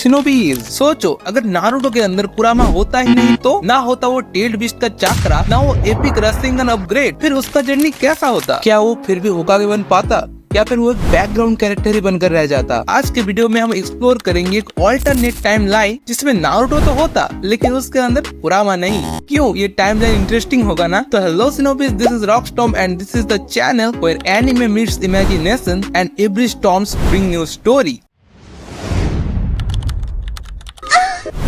Shinobis, सोचो अगर Naruto के अंदर कुरामा होता ही नहीं तो ना होता वो टेल्ड बीस्ट का चाकरा, ना वो एपिक रसेंगन अपग्रेड, फिर उसका जर्नी कैसा होता? क्या वो फिर भी होकागे बन पाता या फिर वो एक बैकग्राउंड कैरेक्टर ही बनकर रह जाता? आज के वीडियो में हम एक्सप्लोर करेंगे एक ऑल्टरनेट टाइम लाइन जिसमें नारुतो तो होता लेकिन उसके अंदर कुरामा नहीं। क्यों? ये टाइम लाइन इंटरेस्टिंग होगा ना? तो hello shinobis, this is Rockstorm and this is the channel where anime meets imagination and every storms bring new story.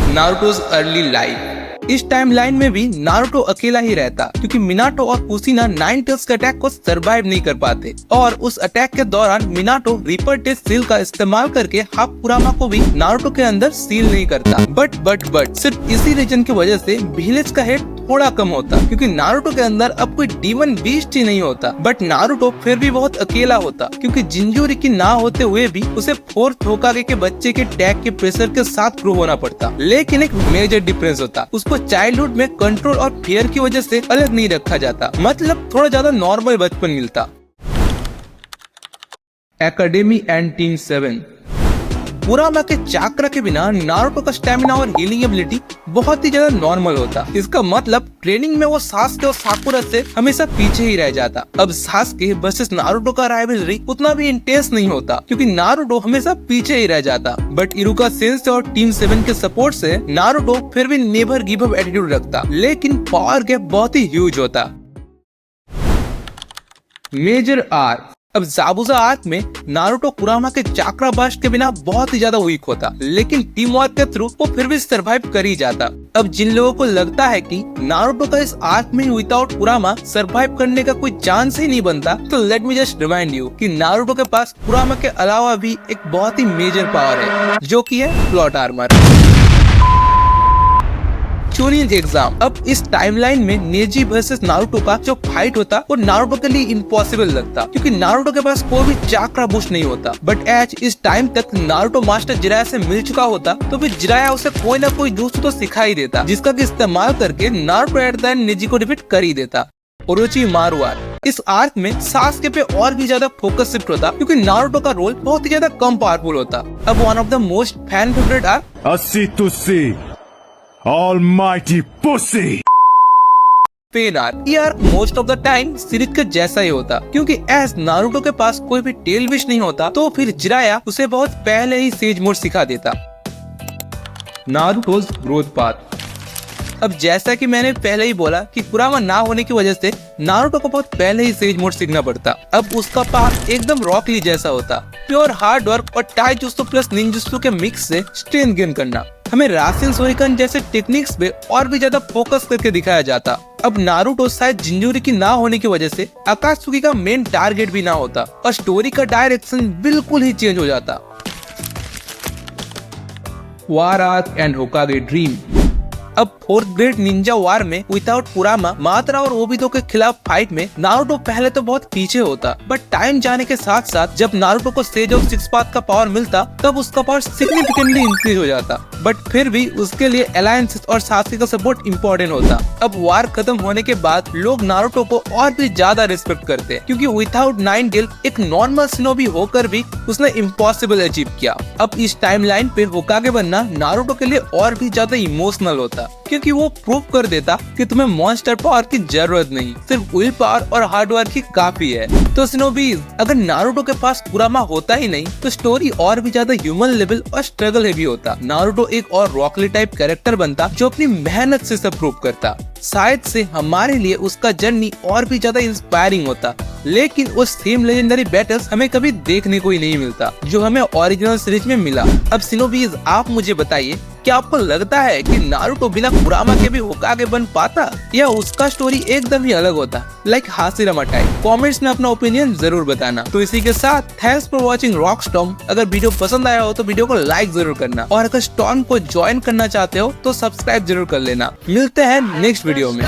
Naruto's early life. इस टाइमलाइन में भी नारुतो अकेला ही रहता क्योंकि मिनाटो और कुशिना नाइन टेल्स के अटैक को सरवाइव नहीं कर पाते और उस अटैक के दौरान मिनाटो रीपर टेस्ट सील का इस्तेमाल करके हाफ कुरामा को भी नारुतो के अंदर सील नहीं करता। बट सिर्फ इसी रीजन की वजह से विलेज का हेड थोड़ा कम होता क्योंकि नारुतो के अंदर अब कोई डीमन बीस्ट ही नहीं होता। बट नारुतो फिर भी बहुत अकेला होता क्योंकि जिंजूरिकी ना होते हुए भी उसे फोर्थ होकागे के बच्चे के टैग के प्रेशर के साथ ग्रो होना पड़ता। लेकिन एक मेजर डिफरेंस होता, उसको चाइल्डहुड में कंट्रोल और फियर की वजह से अलग नहीं रखा जाता, मतलब थोड़ा ज्यादा नॉर्मल बचपन मिलता। Academy and team 7। कुरामा के चाक्रा के बिना नारुतो का स्टेमिना और हीलिंग एबिलिटी बहुत ही ज्यादा नॉर्मल होता। इसका मतलब ट्रेनिंग में वो सास्के और साकुरा से हमेशा पीछे ही रह जाता। अब सास्के वर्सेस नारुतो का राइवलरी उतना भी इंटेंस नहीं होता क्योंकि नारुतो हमेशा पीछे ही रह जाता। बट इरुका सेंसेई और टीम 7 के सपोर्ट से नारुतो फिर भी नेवर गिव अप एटीट्यूड रखता, लेकिन पावर गैप बहुत ही ह्यूज होता। Major arc. अब ज़ाबुजा आर्क में नारुतो कुरामा के चाक्रा बर्स्ट के बिना बहुत ही ज्यादा वीक होता, लेकिन टीम वर्क के थ्रू वो फिर भी सरवाइव कर ही जाता। अब जिन लोगों को लगता है कि नारुतो का इस आर्क में विदाउट कुरामा सरवाइव करने का कोई चांस ही नहीं बनता, तो let me just remind you कि नारुतो के पास कुरामा के अलावा भी एक बहुत ही मेजर पावर है जो कि है प्लॉट आर्मर। चूनिंग एग्जाम। अब इस टाइमलाइन में नेजी वर्सेस नारुतो का जो फाइट होता वो नारुतो के लिए इम्पॉसिबल लगता क्योंकि नारुतो के पास कोई भी चाक्रा बूस्ट नहीं होता। बट एज इस टाइम तक नारुतो मास्टर जिराया से मिल चुका होता तो फिर जिराया उसे कोई ना कोई jutsu तो सिखा ही देता जिसका इस्तेमाल करके Naruto at the end Naezy को डिफीट कर ही देता। Orochimaru arc. इस आर्क में सास्के पे और भी ज्यादा फोकस शिफ्ट होता क्योंकि नारुतो का रोल बहुत ही ज्यादा कम पावरफुल होता। अब one of the most fan favourite arc अस्सी तुस्सी Almighty pussy। Pain arc. ये arc most of the time series के जैसा ही होता क्योंकि एज नारुतो के पास कोई भी टेल विश नहीं होता तो फिर जिराया उसे बहुत पहले ही सेज मोड सिखा देता। नारुतो's ग्रोथ पाथ। अब जैसा कि मैंने पहले ही बोला कि कुरामा ना होने की वजह से नारुतो को बहुत पहले ही सेज मोड सीखना पड़ता। अब उसका पाथ एकदम रॉक ली जैसा होता, प्योर हार्ड वर्क और टाइजुत्सु प्लस निंजुत्सु के मिक्स से स्ट्रेंथ गेन करना। हमें रासेन शोरिकन जैसे टेक्निक्स पे और भी ज्यादा फोकस करके दिखाया जाता। अब नारुतो शायद जिंजूरिकी ना होने की वजह से अकात्सुकी का मेन टारगेट भी ना होता और स्टोरी का डायरेक्शन बिल्कुल ही चेंज हो जाता। वार आर्क एंड होकागे ड्रीम। अब फोर्थ ग्रेड निंजा वार में विदाउट कुरामा मात्रा और ओबितो के खिलाफ फाइट में नारुतो पहले तो बहुत पीछे होता, बट टाइम जाने के साथ साथ जब नारुतो को सेज ऑफ सिक्स पाथ का पावर मिलता तब उसका पावर सिग्निफिकेंटली इंक्रीज हो जाता। बट फिर भी उसके लिए अलायंस और सास्के का सपोर्ट इम्पोर्टेंट होता। अब वार खत्म होने के बाद लोग नारुतो को और भी ज्यादा रिस्पेक्ट करते क्योंकि विदाउट नाइन टेल एक नॉर्मल शिनोबी होकर भी उसने इम्पॉसिबल अचीव किया। अब इस टाइमलाइन पे होकागे बनना नारुतो के लिए और भी ज्यादा इमोशनल होता क्योंकि वो प्रूव कर देता कि तुम्हें मॉन्स्टर पावर की जरूरत नहीं, सिर्फ विल पावर और हार्ड वर्क ही काफी है। तो शिनोबीज, अगर नारुतो के पास कुरामा होता ही नहीं तो स्टोरी और भी ज्यादा ह्यूमन लेवल और स्ट्रगल हेवी होता। नारुतो एक और रॉकली टाइप कैरेक्टर बनता जो अपनी मेहनत से सब प्रूव करता। शायद से हमारे लिए उसका जर्नी और भी ज्यादा इंस्पायरिंग होता, लेकिन उस सेम लेजेंडरी बैटल्स हमें कभी देखने को ही नहीं मिलता जो हमें ओरिजिनल सीरीज में मिला। अब शिनोबीज, आप मुझे बताइए, क्या आपको लगता है कि नारुतो बिना कुरामा के भी होकागे बन पाता या उसका स्टोरी एकदम ही अलग होता, लाइक हाशिरामा टाइप? कमेंट्स में अपना ओपिनियन जरूर बताना। तो इसी के साथ थैंक्स फॉर वाचिंग रॉकस्टॉर्म। अगर वीडियो पसंद आया हो तो वीडियो को लाइक जरूर करना और अगर स्टॉर्म को ज्वाइन करना चाहते हो तो सब्सक्राइब जरूर कर लेना। मिलते हैं नेक्स्ट वीडियो में।